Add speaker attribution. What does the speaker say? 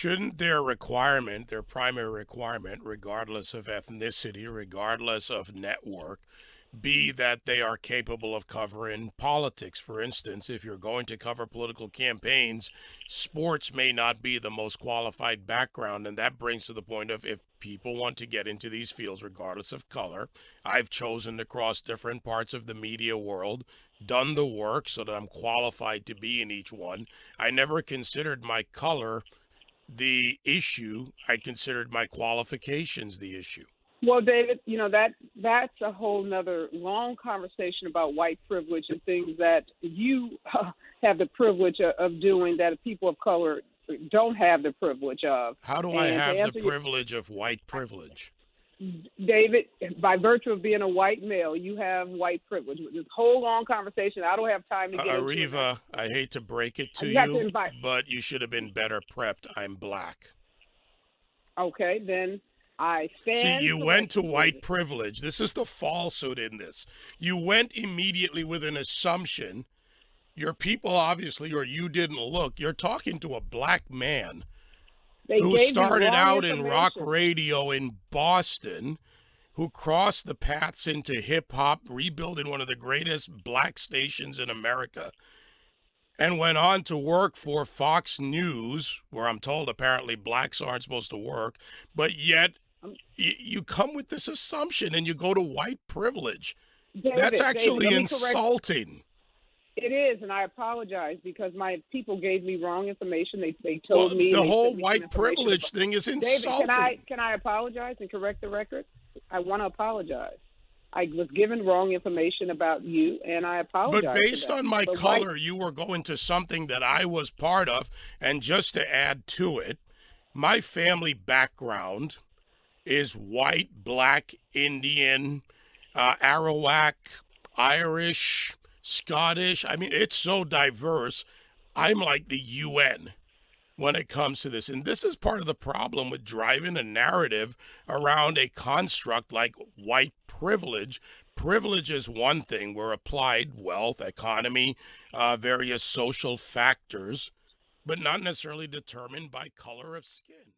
Speaker 1: Shouldn't their requirement, their primary requirement, regardless of ethnicity, regardless of network, be that they are capable of covering politics? For instance, if you're going to cover political campaigns, sports may not be the most qualified background. And that brings to the point of, if people want to get into these fields, regardless of color, I've chosen to cross different parts of the media world, done the work so that I'm qualified to be in each one. I never considered my color the issue. I considered my qualifications the issue.
Speaker 2: Well, David, that's a whole nother long conversation about white privilege and things that you have the privilege of doing that people of color don't have the privilege of.
Speaker 1: How do I have the privilege of white privilege?
Speaker 2: David, by virtue of being a white male, you have white privilege. This whole long conversation, I don't have time to get into it.
Speaker 1: Areva, I hate to break it to you, but you should have been better prepped. I'm black.
Speaker 2: Okay, then I stand.
Speaker 1: See, you went to white privilege. This is the falsehood in this. You went immediately with an assumption. Your people, obviously, or you didn't look. You're talking to a black man who started out in rock radio in Boston, who crossed the paths into hip-hop, rebuilding one of the greatest black stations in America, and went on to work for Fox News, where I'm told apparently blacks aren't supposed to work, but yet you come with this assumption and you go to white privilege. That's actually insulting.
Speaker 2: It is, and I apologize because my people gave me wrong information. They told me
Speaker 1: the whole white privilege thing is insulting.
Speaker 2: David, can I apologize and correct the record? I want to apologize. I was given wrong information about you, and I apologize.
Speaker 1: But based on my color, you were going to something that I was part of. And just to add to it, my family background is white, black, Indian, Arawak, Irish, Scottish. I mean, it's so diverse. I'm like the UN when it comes to this. And this is part of the problem with driving a narrative around a construct like white privilege. Privilege is one thing where applied wealth, economy, various social factors, but not necessarily determined by color of skin.